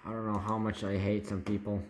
I don't know how much I hate some people.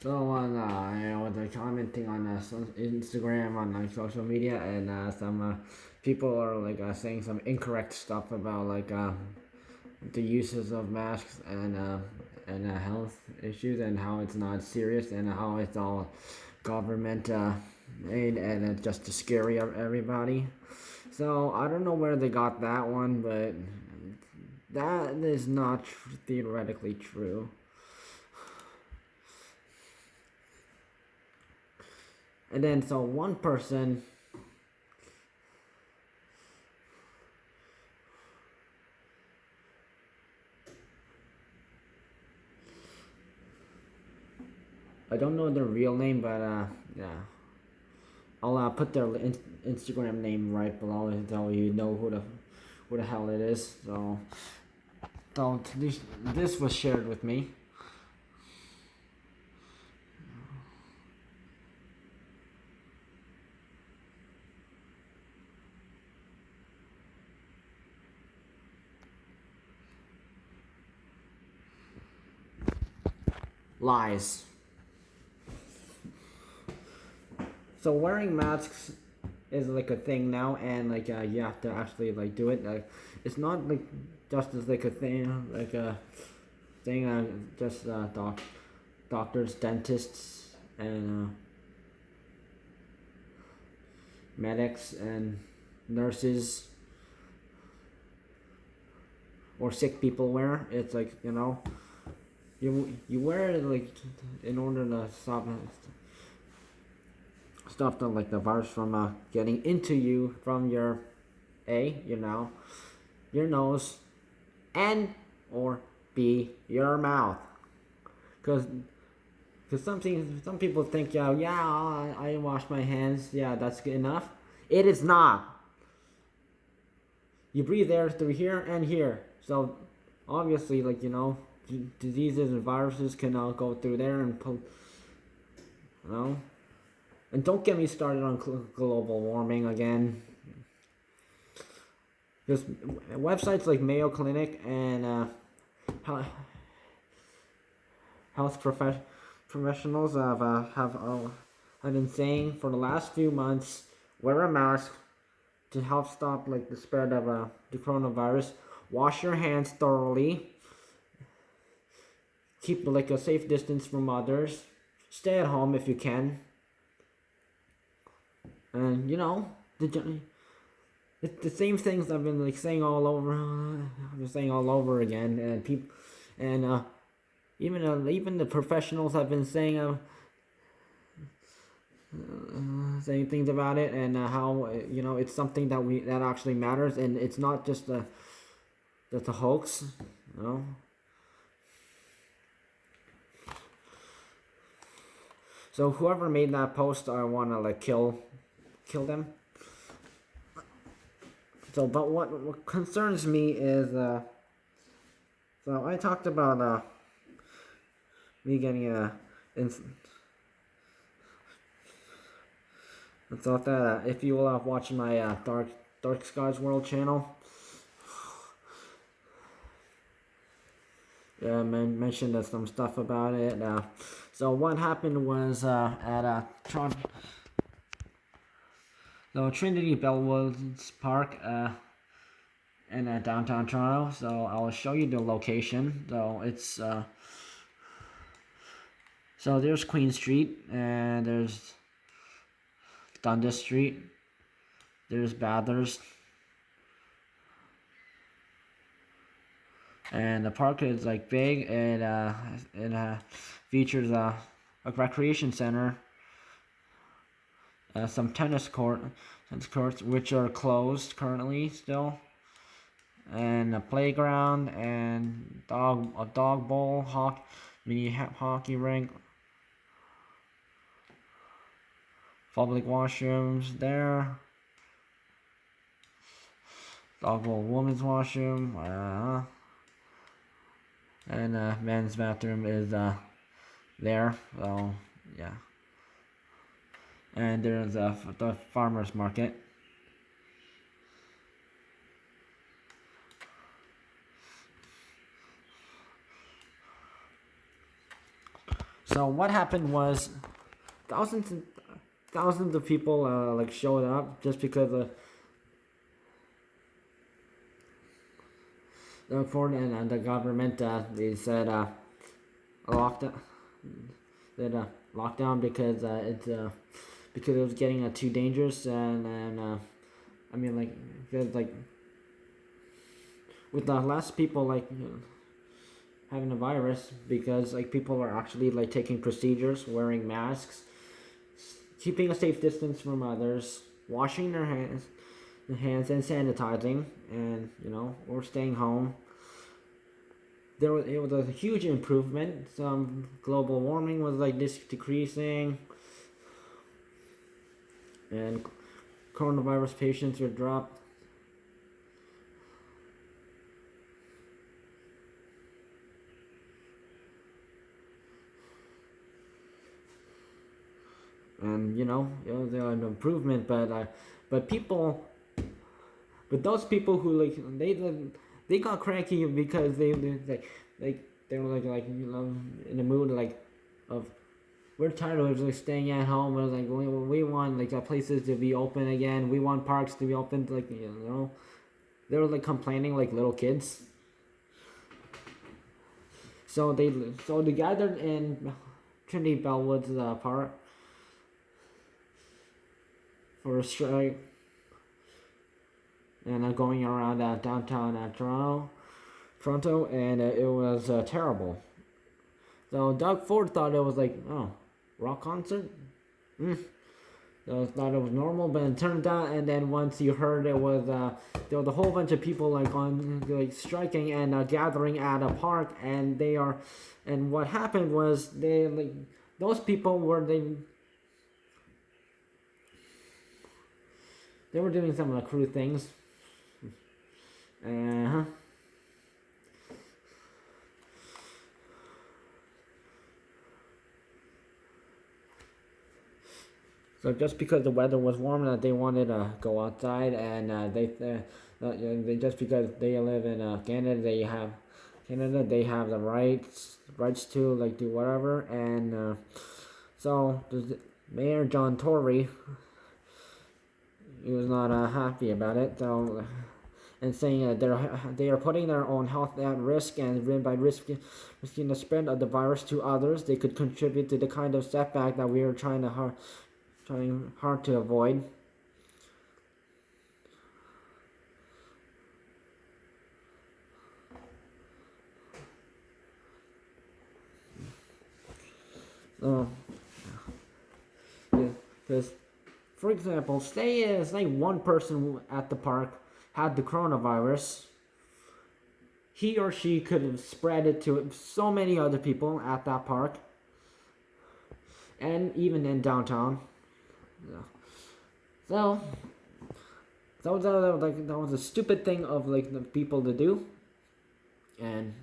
So on, they're commenting on Instagram, on like social media, and some people are like saying some incorrect stuff about like the uses of masks and health issues, and how it's not serious, and how it's all government made, and it's just to scare everybody. So I don't know where they got that one, but that is not theoretically true. And then so one person I don't know their real name, but yeah, I'll put their Instagram name right below so you know who the hell it is. So this was shared with me. Lies. So wearing masks is like a thing now, and like you have to actually like do it. It's not like just as like a thing, like a thing. Just doctors, dentists, and medics and nurses or sick people wear. It's like, you know, you wear it like in order to stop the like the virus from getting into you from your your nose, and or B, your mouth, because some people think, I wash my hands, that's good enough. It is not. You breathe air through here and here, so obviously, like, diseases and viruses can go through there and and don't get me started on global warming again. Because websites like MayoClinic and health professionals have been saying for the last few months, wear a mask to help stop like the spread of the coronavirus. Wash your hands thoroughly. Keep like a safe distance from others. Stay at home if you can. And the same things I've been like saying all over. I've been saying all over again, and people, and even the professionals have been saying saying things about it, and how it's something that actually matters, and it's not just a hoax, So whoever made that post, I want to like kill them. So, but what concerns me is so I talked about me getting I thought that if you will watch my Dark Skies World channel, mentioned some stuff about it. So what happened was at Trinity Bellwoods Park in downtown Toronto. So I'll show you the location. So it's so there's Queen Street, and there's Dundas Street, there's Bathurst, and the park is like big, and it features a recreation center, some tennis courts which are closed currently still, and a playground, and a dog bowl, mini hockey rink, public washrooms there, dog bowl, women's washroom, and men's bathroom is there. So yeah, and there's the farmers market. So what happened was thousands and thousands of people like showed up just because the court and the government they said lockdown lockdown because it was getting too dangerous and I mean like because like with the less people like having a virus because like people are actually like taking procedures, wearing masks, keeping a safe distance from others, washing their hands and sanitizing, and or staying home. It was a huge improvement. Some global warming was like decreasing, and coronavirus patients were dropped. And it was an improvement, but people, but those people who like they got cranky because they were like in the mood like of we're tired of like staying at home. It was like we want like the places to be open again. We want parks to be open. Like they were like complaining like little kids. So they gathered in Trinity Bellwoods Park for a strike, and going around downtown Toronto, and it was terrible. So Doug Ford thought it was like, oh, rock concert? So I thought it was normal, but it turned out, and then once you heard it was, there was a whole bunch of people like striking and gathering at a park, and what happened was those people were they were doing some crude things. So just because the weather was warm, that they wanted to go outside, and they just because they live in Canada, they have the rights to like do whatever, and so the Mayor John Tory, he was not happy about it. So and saying they are putting their own health at risk, and by risking the spread of the virus to others, they could contribute to the kind of setback that we are trying hard to avoid. Because, for example, say one person at the park had the coronavirus, he or she could have spread it to so many other people at that park, and even in downtown. So that was a stupid thing of like the people to do, and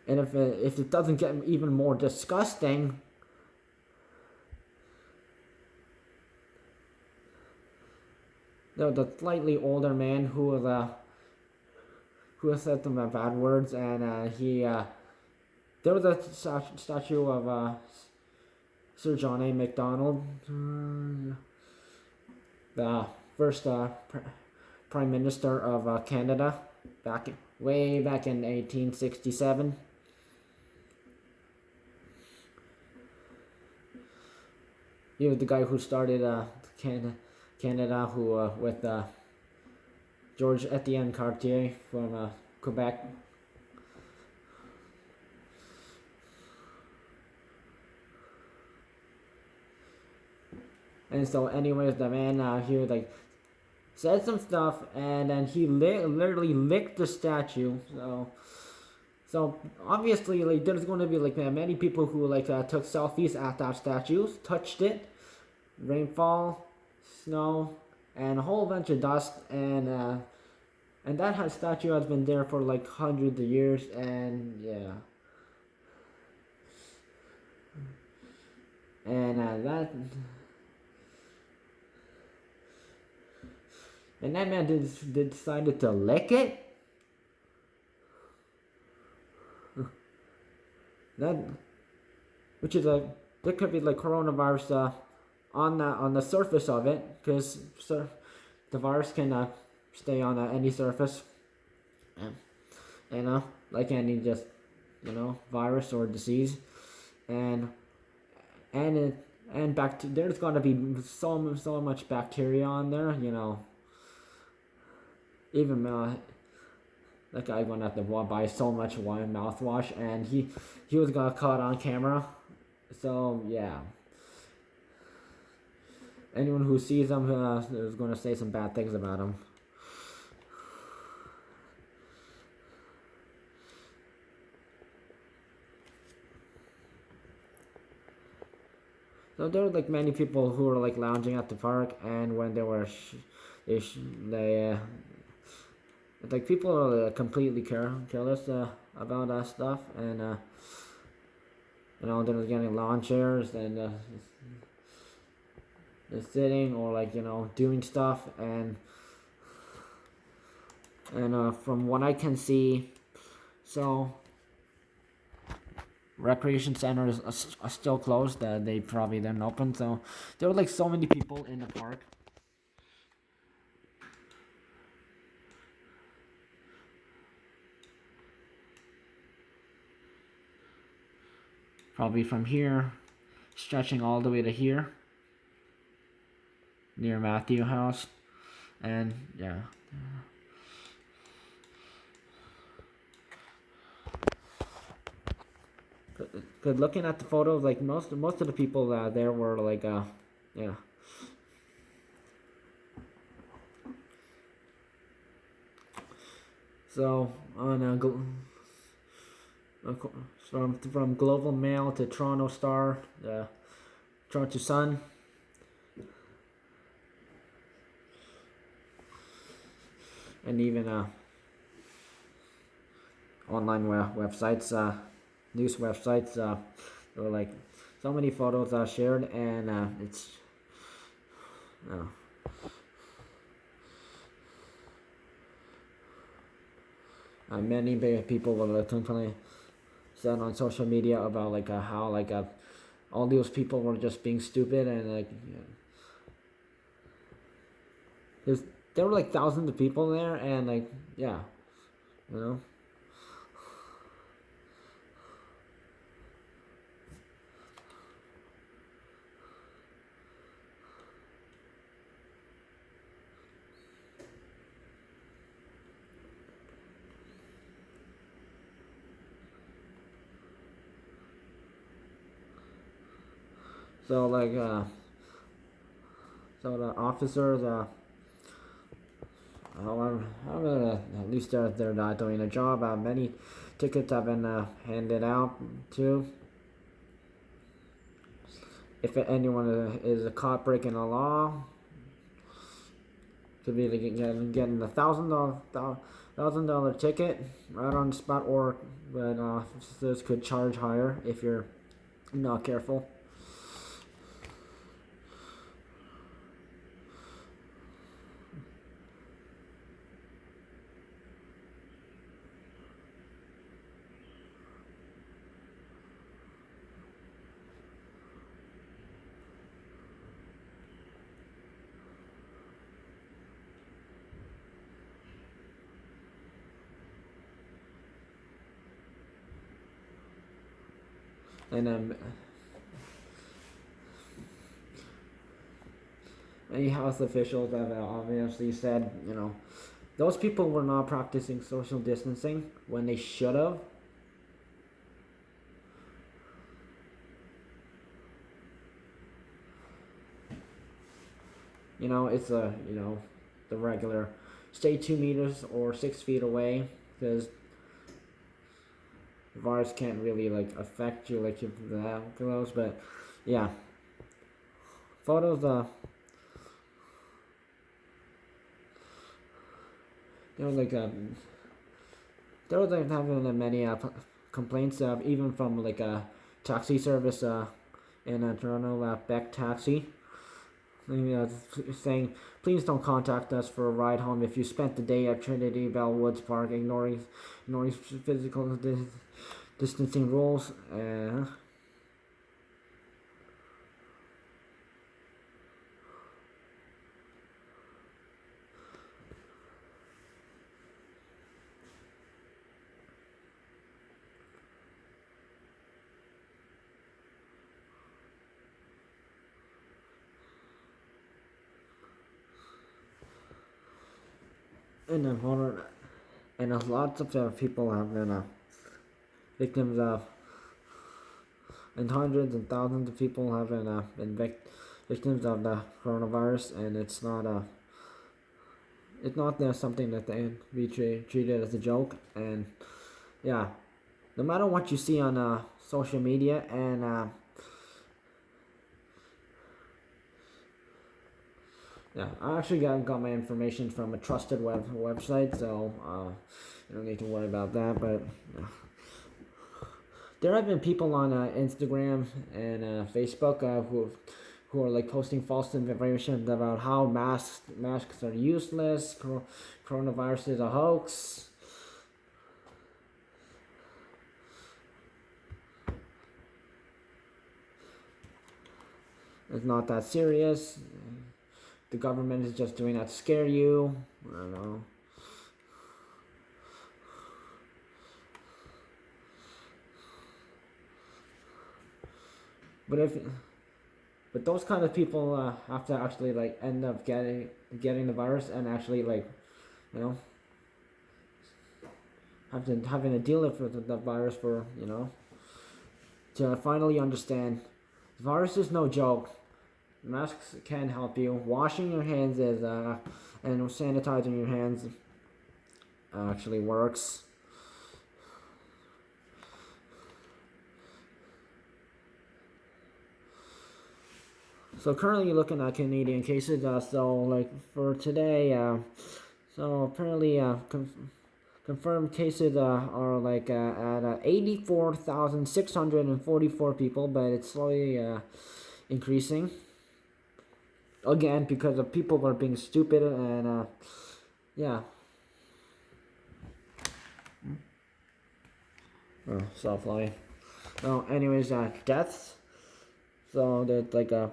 and if it doesn't get even more disgusting, the slightly older man who said some bad words, and there was a statue of Sir John A. Macdonald, the first Prime Minister of Canada, way back in 1867. He was the guy who started Canada, who with George Etienne Cartier from Quebec. And so, anyways, the man he was like said some stuff, and then he literally licked the statue. So obviously, like there's going to be like many people who like took selfies at that statue, touched it, rainfall, snow, and a whole bunch of dust, and that statue has been there for like hundreds of years, and that. And that man decided to lick it. which is a there could be like coronavirus on the surface of it, because the virus can stay on any surface, and like any just virus or disease, and and it, there's gonna be so much bacteria on there, even that guy went out to buy so much mouthwash, and he was got caught on camera. So yeah, anyone who sees him is going to say some bad things about him. So there were like many people who were like lounging at the park, and when they were, like people are completely careless about stuff, and they're getting lawn chairs and they're sitting or like doing stuff, and from what I can see, so recreation centers are still closed. They probably didn't open, so there were like so many people in the park. Probably from here, stretching all the way to here, near Matthew House, and yeah. Good looking at the photos, like most of the people there were like yeah. So on from Global Mail to Toronto Star, Toronto Sun, and even online websites, news websites. There were like so many photos shared, and it's many people were complaining said on social media about like how like all those people were just being stupid, and like there were like thousands of people there, and like yeah, so like so the officers at least they're not doing a job. Many tickets have been handed out too. If anyone is caught breaking the law, could be like getting a $1,000 ticket right on the spot, or but officers could charge higher if you're not careful. And many house officials have obviously said, those people were not practicing social distancing when they should have. It's the regular stay 2 meters or 6 feet away, because the virus can't really like affect you like if that close. But yeah, photos there was like having many complaints even from like a taxi service in Toronto, Beck Taxi. Saying, please don't contact us for a ride home if you spent the day at Trinity Bellwoods Park ignoring physical distancing rules. and lots of people have been victims of, and hundreds and thousands of people have been victims of the coronavirus, and it's not something that they be treated as a joke. And yeah, no matter what you see on social media, and yeah, I actually got my information from a trusted website, so you don't need to worry about that. But there have been people on Instagram and Facebook who are like posting false information about how masks are useless, coronavirus is a hoax. It's not that serious. The government is just doing that to scare you. I don't know. But those kind of people have to actually like end up getting the virus, and actually like, you know, having to deal with the virus for, you know, to finally understand the virus is no joke. Masks can help you. Washing your hands is and sanitizing your hands actually works. So currently looking at Canadian cases. So like for today, so apparently confirmed cases are like at 84,644 people, but it's slowly increasing. Again, because of people are being stupid, and yeah. Oh, softline. Oh, anyways, deaths. So that's like so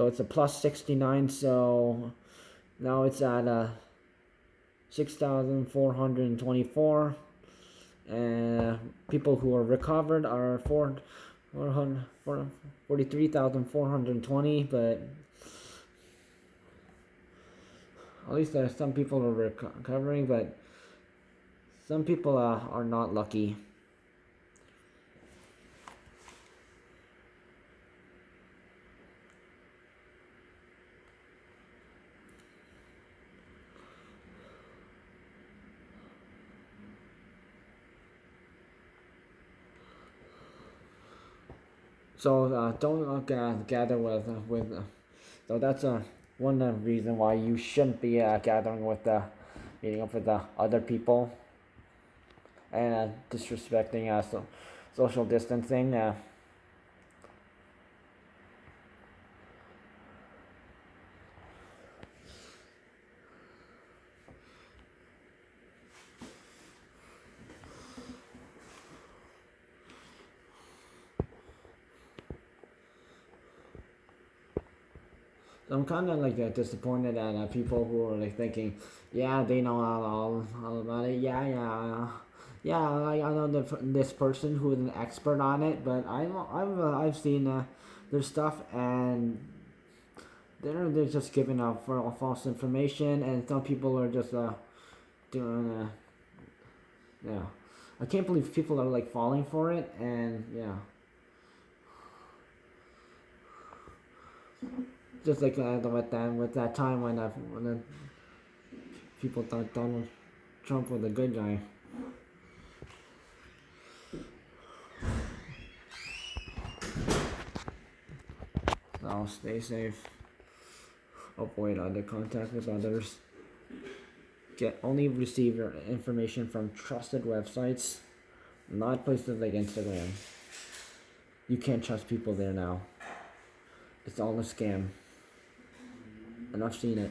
it's a plus 69. So now it's at 6,424, and people who are recovered are 43,420, but at least there's some people are recovering, but some people are not lucky. So don't gather with so that's one reason why you shouldn't be gathering with meeting up with other people, and disrespecting social distancing. So I'm kind of like disappointed at people who are like thinking, yeah, they know all about it. Yeah. I know this person who is an expert on it, but I've seen their stuff, and they're just giving out for false information, and some people are just doing yeah. I can't believe people are like falling for it, and yeah. Just like with that time when people thought Donald Trump was a good guy. So stay safe. Avoid other contact with others. Only receive your information from trusted websites, not places like Instagram. You can't trust people there now. It's all a scam. And I've seen it.